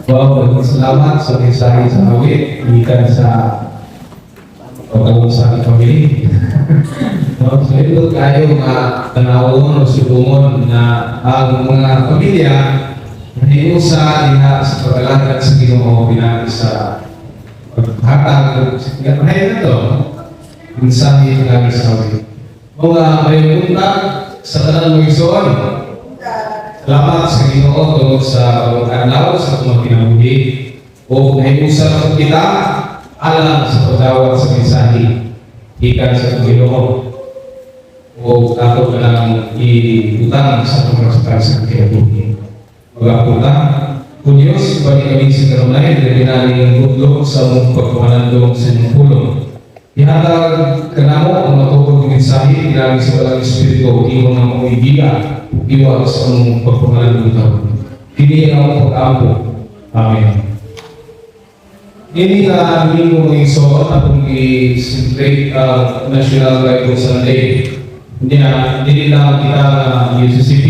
Wow, salamat sa mensahe sa awit, ikan sa pagkawang sa pamilya. No, so ito tayo nga tanawon o subungon na ang mga pamilya nahiusa diha sa paglalakad sa Ginoo pinagi sa paghatag sa mahay na to mensahe pinagi sa awit. Mga may punta sa tanang mga igsoon. Salamat sa Ginoo tungod sa pag-adlaw sa mga kinabuhi o nahiusa kita alam sa pagdawat sa mensahe ikan sa Ginoo o ato na lang iutang sa pagkakasakal sa kinabuhi. Mag-apunta kung Diyos, balik kami sa kanunay na dinaling budlok sa mong pagpamanandong sa inyong pulong. Ihatag ka na mo ang matupod ng mensahe dinaling sa walang Espiritu iwan ng mga ibiga iwan sa mong pagpamanandong taon. Hindi ang pag-ampo. Amen. Ini na minggu mengisor atau i-celebrate National Bible Sunday. Hindi lang kita UCCP,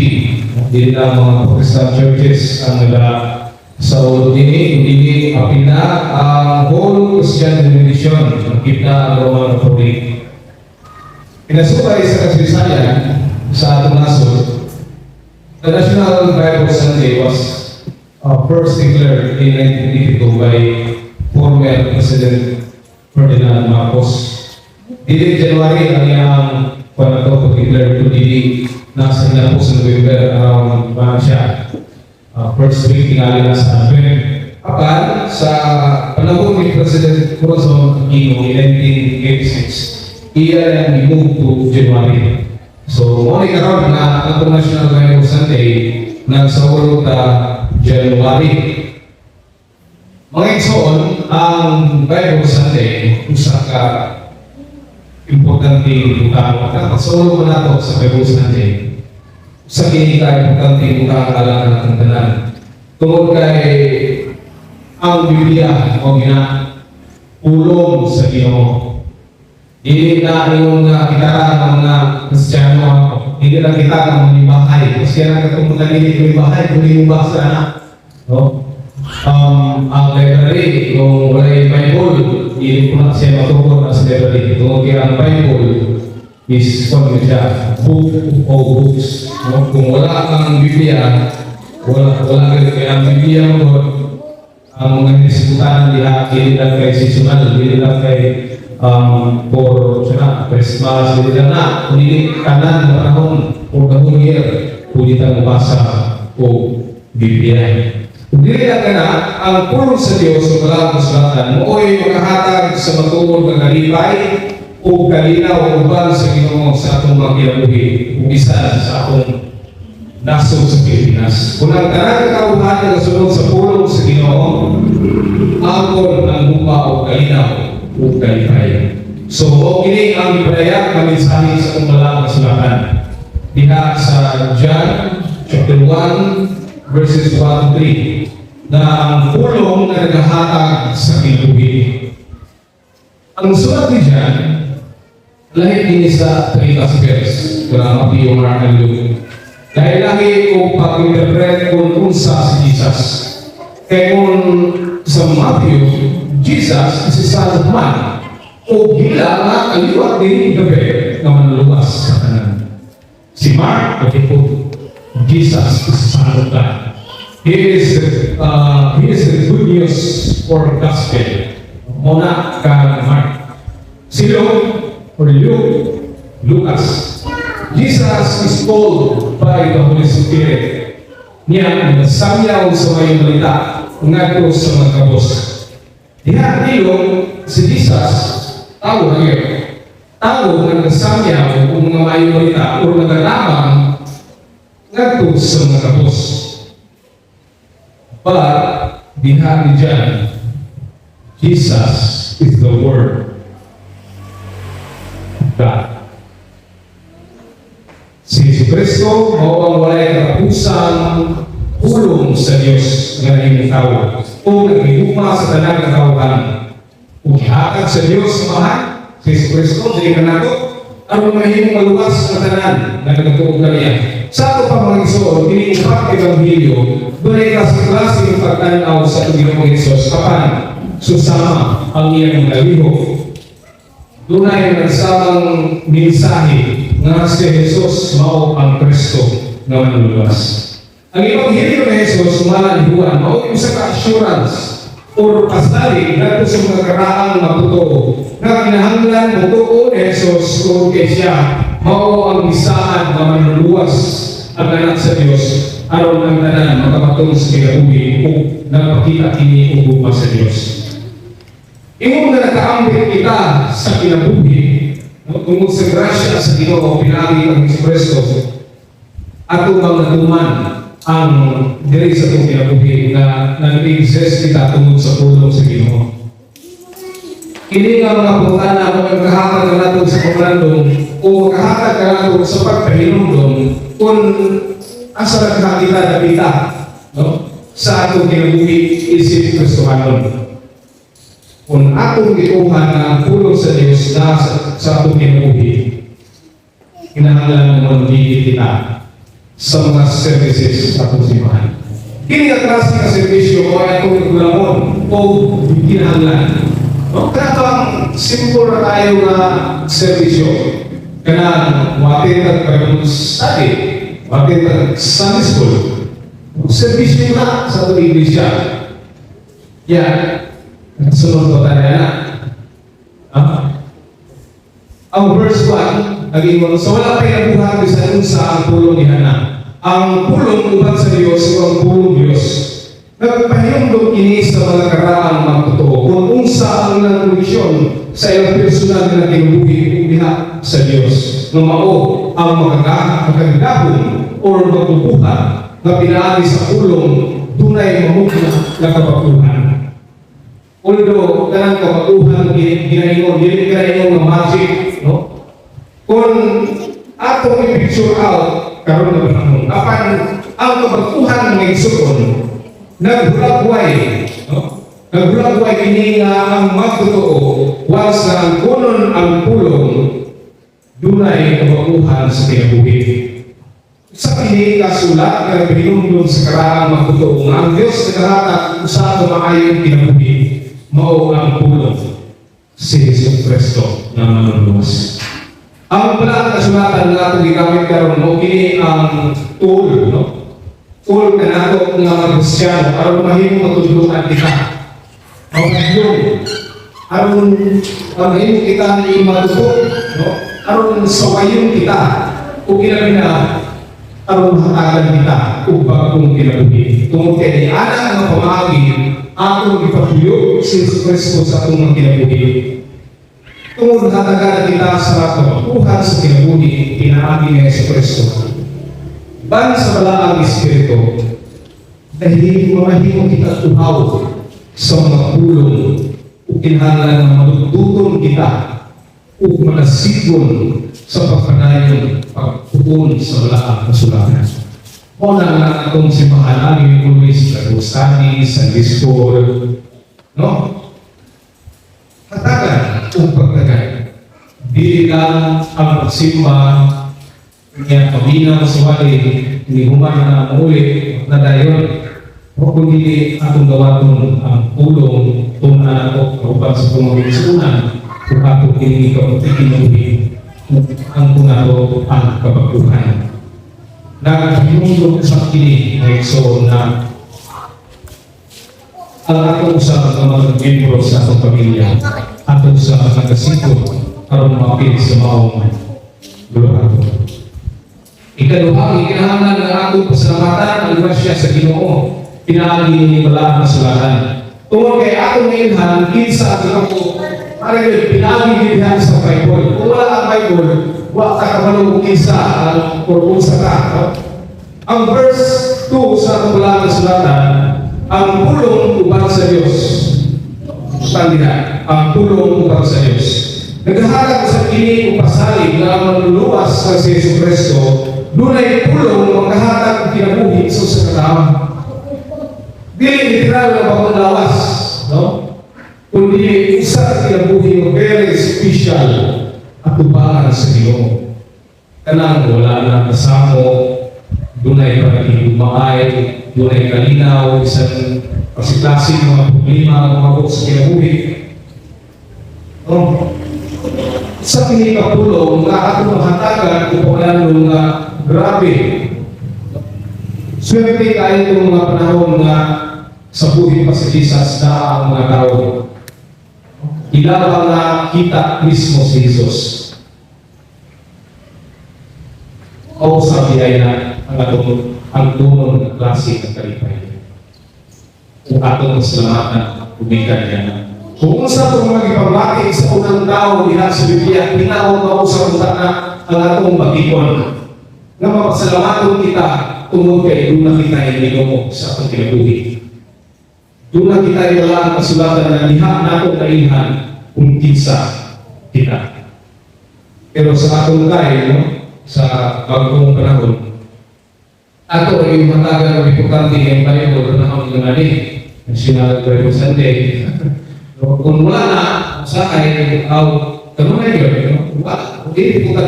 hindi lang mga Protestant churches ang nila sa ulo ini, kundi apina ang whole Christian denomination kita ang Roman Catholic. Pinasukay sa kasaysayan sa atong nasod, the National Bible Sunday was first declared in 1982 by former President Ferdinand Marcos. Dili January ang iyang panato pag-declare ito dili nasa hinapos sa November around siya. First week tingali na sa Advent. Apan sa panahon ni President Corazon Aquino in 1986, iya yang i-move to January. So, muli karon na ang National Bible Sunday nagsawalo ta January. Mga igsoon, ang Bible Sunday, usa ka importante butang. Kapagsulong mo na ito sa Bible Sunday, usa kini ka importante butang alang ng tanan. Tungkol kay ang Biblia o pulong sa Ginoo. Hindi na yung kita ng mga Kristiyano, hindi na kita ng mga bahay. Kasi yan ang katumulan nila yung bahay, kung yung basa na. No? Ang library, kung wala yung Bible, hindi ko na siya matukoy na sa library. Kung ang Bible is kung siya, book o books. No? Kung wala kang Biblia, wala kaya ang Biblia mo, ang mga disiputanan diha, hindi lang kay seasonal, hindi lang kay for Christmas, hindi lang na, hindi kanan na panahon, for the whole year, kung dito mabasa o Biblia. Hindi lang ka na, ang pulong sa Diyos sa malang kasulatan mo ay makahatag sa matulog ng kalipay o kalinaw o uban sa Ginoo sa atong mga kinabuhi o isa sa atong nasod sa Pilipinas. Kung ang tanang kauhan na nasunod sa pulong sa Ginoo, angkon ng lupa o kalinaw o kalipay. So, kini ang ipadayag na mensahe sa atong malang kasulatan. Diha sa John chapter 1 verses 1 to 3 na ang pulong na naghahatag sa kinabuhi. Ang sulat ni John, lahit din sa 3 verse, kaya Matthew, Mark, and Luke. Dahil lagi ko pag-interpret kung unsa si Jesus. Kaya kung sa Matthew, Jesus is the Son of Man. O gila nga kaliwat din gabi na manluwas sa kanan. Si Mark, okay po, Jesus is the Son of God. He is the good news for gospel. Muna ka Mark. Si Luke, or Luke, Lucas. Jesus is told by the Holy Spirit niya na samyaw sa may balita ngadto sa mga kabos. Diha dilo si Jesus tao na yun. Tao na nagsamyaw kung mga may balita o nagalamang ngadto sa mga kabos. But diha ni John, Jesus is the Word of God. Si Jesucristo mao ang walay katapusang pulong sa Dios nga nahimutaw o naghigugma sa tanang katawhan. Kung ihatag sa Dios mahal, si Jesucristo dili kanato ang mahimong maluwas sa tanan nga nagatuog kaniya. sa ato pa mga igsoon, kini upat ebanghelyo, dunay klase-klase ng pagtanaw sa Ginoong Hesus kapan susama ang iyang nalihok. Dunay nagsamang mensahe nga si Jesus mao ang Kristo nga manluluwas. Ang ebanghelyo ni Jesus sumala ni Juan mao usa ka assurance or pasali ngadto sa mga karaang matutuo nga kinahanglan motuo ni Jesus kung kay siya mao ang bisaan nga manluluwas ang anak sa Dios aron ang tanan makapatung sa kinabuhi ug nagpakita kini ug sa Dios. Imo nga nakaambit kita sa kinabuhi tungod sa grasya sa Ginoo pinagi ang Kristo ato bang natuman ang diri sa itong kinabuhi na nag-exist kita tungod sa tulong sa Ginoo. Kini nga mga putana kung nagkahatag ka natin sa paglandong o nagkahatag ka natin sa pagpahinundong kung asa nagkakita na kita sa atong kinabuhi isip Kristohanon. Kung atong gituhan na ang tulong sa Diyos na sa atong kinabuhi, kinahanglan naman magiging kita sa mga services sa atong simbahan. Kini nga klase ka servisyo o ay itong gulamon o kinahanglan. Kaya ang simple na tayo na servisyo. Kaya watin at Bible study, watin at Sunday school. Servisyo na sa itong iglesia. Yan. Sunod ko tayo na. Ang verse 1, naging mo, so wala tayo nabuhat sa unsa ang pulong ni Hana. Ang pulong ubat sa Diyos o ang pulong Diyos. Nagpahiyong kini sa mga karaang magtotoo kung unsa ang nagkoneksyon sa ilang personal na kinubuhi o diha sa Diyos. Mao ang magagahon o magbubuhat na pinaagi sa pulong dunay mamukna na kapatuhan. Although, kanang kapatuhan ginaingon, dili ginaingon ng magic, no? Kung atong i-picture out, karon na panahon, apan ang kapatuhan ng igsoon, naghulagway, no? Naghulagway kini nga ang magtotoo, once na ang kunon ang pulong, dunay kapatuhan sa kinabuhi. Sa kini kasulat, nga pinunod sa karaang magtotoo, nga ang Diyos naghahatag usa ka maayong kinabuhi, mao ang pulong si Jesus Kristo na manluluwas. Ang pala kasulatan na ito gigamit karon mo kini ang tool, no? Tool na nato nga mga Kristiyano aron mahimong matudloan kita. Ang yung aron mahimong kita ni matuto, no? Aron sawayon kita o kinabina aron mahatagan kita ug bagong kinabuhi. Tungod kay ana nga pamagi atong ipatuyo si Kristo sa atong kinabuhi. Tungod hatagan kita sa kapatuhan sa kinabuhi, pinaagi ni Kristo. Ban sa balaang Espiritu, dahil mamahimong kita tuhaw sa mga pulong o kinahanglan na malututon kita o manasigon sa pagpanayon pagpuon sa balaang kasulatan. O na itong simbahan namin always nag-study sa Discord, no? Hatagan o pagtagan. Dili lang ang pagsimba niya pamina sa wali, hindi human na muli na dayon. O kung hindi atong gawaton ang pulong kung anak ko upang sa pumagigsunan kung atong hindi ka magtikinuhin ang kunato ang kabaguhan. Nagpinulong sa kini ay so na ang atong sa mga membro sa atong pamilya atong sa nagasito aron mapili sa maong guluhan. Ikaduha, ikinahanglan ng atong pasalamatan ang grasya sa Ginoo pinaagi ni bala ang sulatan. Tungod kay atong ilhan kinsa ang ako Maraming pinaagi din sa Bible. Kung wala ang Bible, wala ka kamalong kinsa ang purpose ka. Ang verse 2 sa Tubulan ng Sulatan, ang pulong upang sa Diyos. Tandaan, ang pulong upang sa Diyos. Naghaharap sa kini o pasalig na ang manluluwas sa si Yesu Cristo, dunay pulong magkahatag kinabuhi sa katawang. Dili literal na paglawas, no? Kundi isa kinabuhi mo very special at tubahan sa Ginoo. Kanang wala na kasamo dunay pagiging maay, dunay kalinaw, isang pasiklase ng mga problema ng mga buok sa kinabuhi. Sa kinikapulong nga atong mahatagan upang lalo nga grabe. Swerte kayo itong mga panahon nga sa buhay pa sa Jesus na ang mga tao. Ilaw ang nakita mismo si Jesus. O sabi ay na ang tunong na klase ng kalipay. Kung atong masalamatan, umikan niya na. Kung sa itong mga ipamati sa unang tao nila sa Biblia, tinawag ako sa unta na ang atong bagikon. Nga mapasalamatong kita tungkol kay doon na kita ininom sa atong kinabuhi. Doon na kita wala ang kasulatan na liha na atong kailhan kung kinsa kita. Pero sa atong tayo, sa bagong panahon, ato ay matagal ng importante ng Bible na ang nangali. National Bible Sunday. Kung wala na, sa ay, ganun na yun, wala. Hindi po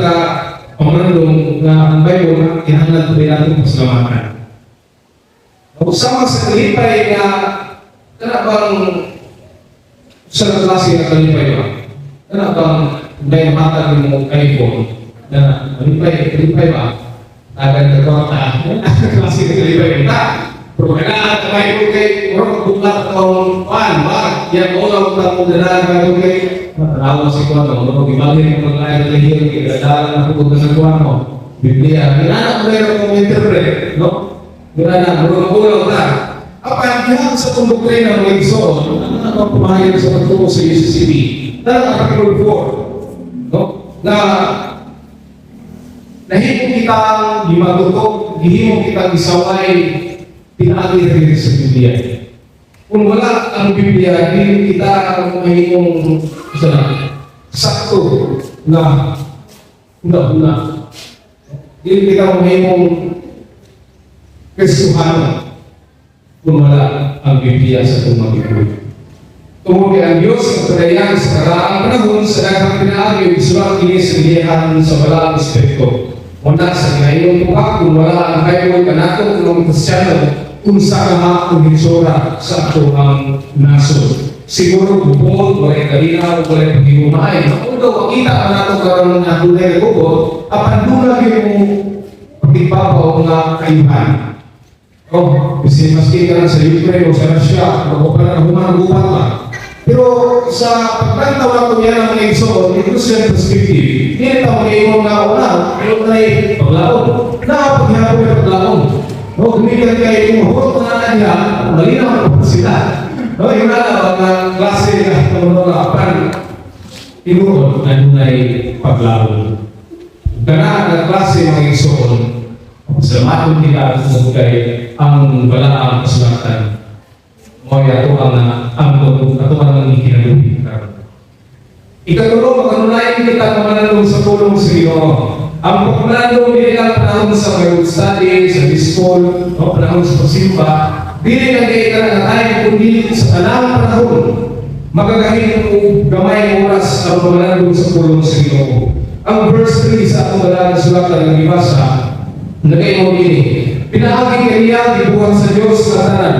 pamanandong na ang Bible na kinahanglan tuloy natin pasalamatan. Usama sa kalipay na bang sa klase na kalipay ba? Bang may matag yung iPhone na kalipay ba? Agad na kawata. Klase na kalipay ba? Pero kailangan kamay ko kay orang buklat kong ba? Yan mo lang mo dalaga ko kay matalawa si Kuwan mo. Ibagin mo mga lahat ng hiyong kagadalan na kung sa Kuwan mo. Biblia. Ginana ko meron kong interpret. Ginana, murang-murang na. Apa yang dihang sa tumukray ng mga isoon, ano ang pumahayan sa pagtuko sa UCCB? Dalang Article 4. Na nahimong kitang dimatutok, hihimong kitang isaway, pinaagi rin sa Biblia. Kung wala ang Biblia, hindi kita mahimong sakto na una-una. Hindi kita mahimong Kristuhano kung wala ang Biblia sa itong mga Biblia. Tumuloy ang Diyos ang kadayan sa karaang panahon sa daghang pinaagi isulat ini sa bilihan sa walang aspekto. Muna sa kinayon po kung wala ang Bible kanato ng Kristyano kung saan ang hitsura sa ato ang naso. Siguro bukod, walay kalinaw, walay pag-iumay. Kung daw makita ka nato karoon na tunay bukod, apan dunag yung pagkipapaw nga kayuhan. Kasi maski ka lang sa Ukraine o sa Russia, magpapala na humangupat ka. Pero sa pagkantaw na kung yan ang mga igsoon, ito siya perspective. Hindi ito mag-iwan na una, pero na paglaon. Nakapaghihapo yung paglaon. Gumigan kayo yung mahurot na niya, malinaw na sila. Yung nala, mga klase na mga apan, inuod na nunay paglaon. Ganaan ang klase mga igsoon, salamatong kita kung kay ang balaang kasulatan. Moya ito ang ikinaluhin ka. Ikatulong, magkanunayan kita kamanalong sa tulong sa Ginoo. Ang pagkamanalong binilang panahon sa Bible study, sa school, o panahon sa pasimba, binilang kayo ka na tayo kundi sa tanang panahon. Magagahin mo gamay oras ang pagkamanalong sa tulong sa Ginoo. Ang verse 3 sa atong balaang sulatan ng ibasa, nagay mo ini, pinaagi kaniya dibuhat sa Diyos sa tanan,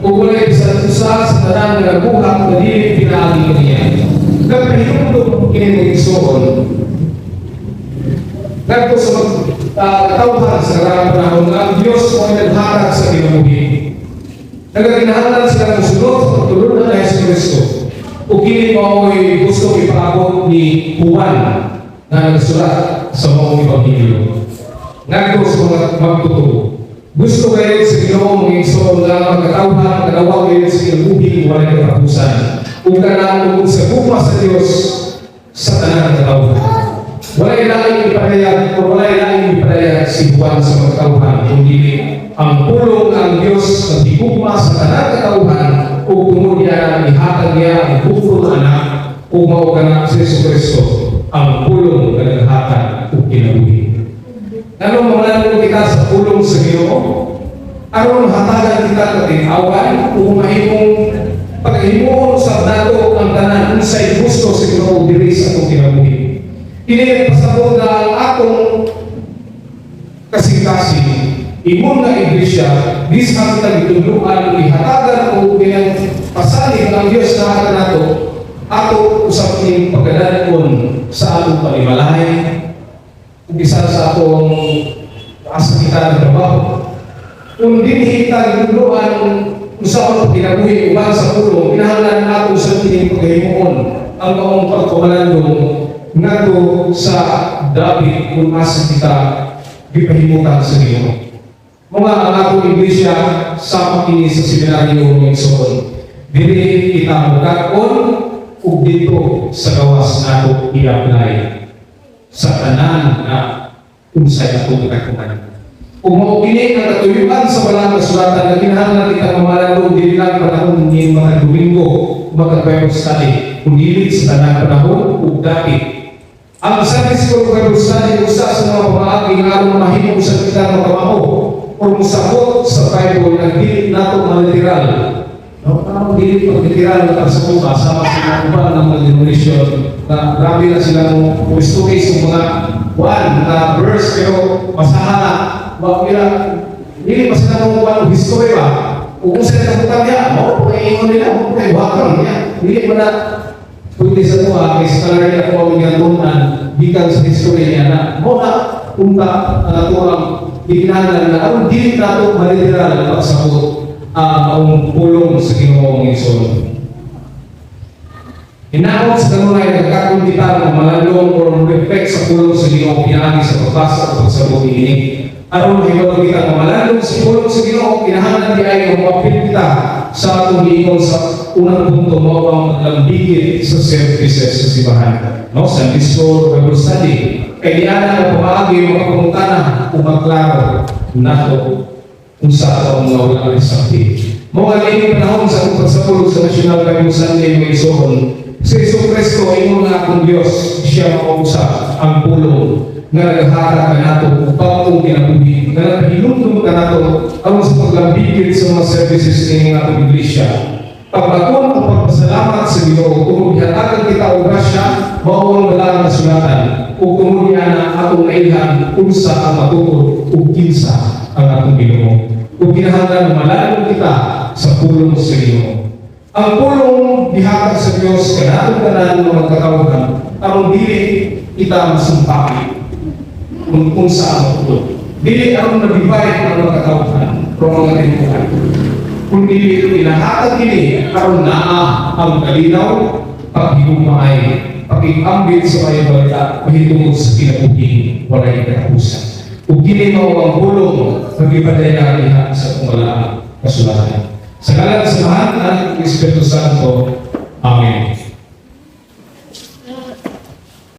o wala'y isa-isa sa tanan na nabuhat na di pinaagi kaniya. Nagpahinundong kinimigsoon, nagpo sa katawhan sa karang panahon na ang Diyos mo ay nagharap sa kinabuhi. Nagaginahanan sila ng sunod sa pagtulungan na Yesu Cristo. O kini mo ay gusto ipaabot ni Juan na nagsulat sa mga Ebanghelyo. Nagpo sa mga magtuturo. Gusto kayo sa Ginoo mong igsoon na magkatawhan, kalawag kayo sa kinabuhi, walay katapusan. Kung ka na sa bukma sa Diyos sa tanang katawhan. Walay laing ipadayag o walay laing ipadayag si Juan sa magkatawhan, kundi ang pulong ng Diyos na bukma sa tanang katawhan o kumulian ihatag niya ang bukong anak o mauganak sa Yesu Cristo ang pulong na naghatag o kinabuhi. Anong mamalalo kita sa pulong sa Ginoo? Anong hatagan kita sa tinawan? Kung mahimong pag-himuon sa nato ang tanan sa gusto sa Ginoo diri sa atong kinabuhi. Kini pasabot na ang atong kasing-kasing imong na iglesia, di sa kita gituluan, ihatagan o pinang pasalig ang Diyos na hata nato, ato usap ning pagkadanon sa atong panimalay, kung isa sa atong asa kita ng trabaho. Kung di kita gituluan, usapan pagkinabuhi uban sa pulong, kinahanglan nato sa ning pagkahimuon ang kaong pagkumalandong nato sa David kung asa kita gipahimutan sa Ginoo. Mga ang atong iglesia sa pakini sa seminaryo ng Igsoon, dili kita magkakon ug dito sa gawas nato i-apply sa tanan na unsay atong kakuman. Kung maupili ang katuyuan sa walang kasulatan na kinahanglan kita mamalandong dili lang panahon ng mga Domingo mag-Bible study, kundi sa tanang panahon ug dapit. Ang service ko Bible study usa sa mga pamaagi nga aron mahimo sa kita magkamaho o musabot sa Bible na dili nato maliteral. No, parang dili pag-literal ang sa buka sama sa mga ng mga denomination na grabe na sila mo history sa mga one na verse pero masaha bakila dili pa sila mo one history ba kung sila sa buka niya mo ingon nila mo background niya dili man na pwede sa tuwa kay scholar niya ko ang gatunan gikan sa history niya na mo na punta tuwang ikinahanglan na aron dili nato maliteral ang pagsabot ang pulong sa Ginoong Igsoon. Hinaot sa kanunay nagkakong kita ng malalong o reflect sa pulong sa Ginoo pinaagi sa pagbasa at pagsabot ini. Aron mahibalo kita ng malalong sa pulong sa Ginoo, kinahanglan di ay mapapil kita sa atong giingon sa unang punto mo ang maglambigit sa services sa simbahan. No, sa Discord Bible Study. Kaya di ana ang pamaagi makapungtana kung maklaro nato kung sa atong mga walang sakti. Mga ganyan panahon sa pagsapulog sa National Bible Sunday ng Igsoon, si Iso Cristo ay muna akong Diyos, siya makausap ang pulong nga naghatag ka nato upang kung kinabuhi, nga naghinundong ka nato ang sa paglambigit sa mga services ng atong iglesia. Pagbaton ang pagpasalamat sa Ginoo, kung ihatagan kita o grasya, mauwang wala ang kasulatan, o kung na atong nailhan, unsa ang matutod, o kinsa ang atong Ginoo. Kung kinahanglan malalim kita sa pulong sa Ginoo. Ang pulong dihatag sa Dios kanatong tanan ng mga katawhan aron dili kita masumpaki kung saan matulog. Dili aron nabibay ang mga katawhan pero mga tinuhan. Kung dili ilahatag dili aron naa ang kalinaw, paghigugmaay, pag-iambit sa mga balita, mahitungod sa kinabuhi, walay katapusan. Kung dili mo ang pulong, mag-ibaday na lihat sa kung kasulatan. Sa ngalan sa mahal ng Espiritu Santo. Amen.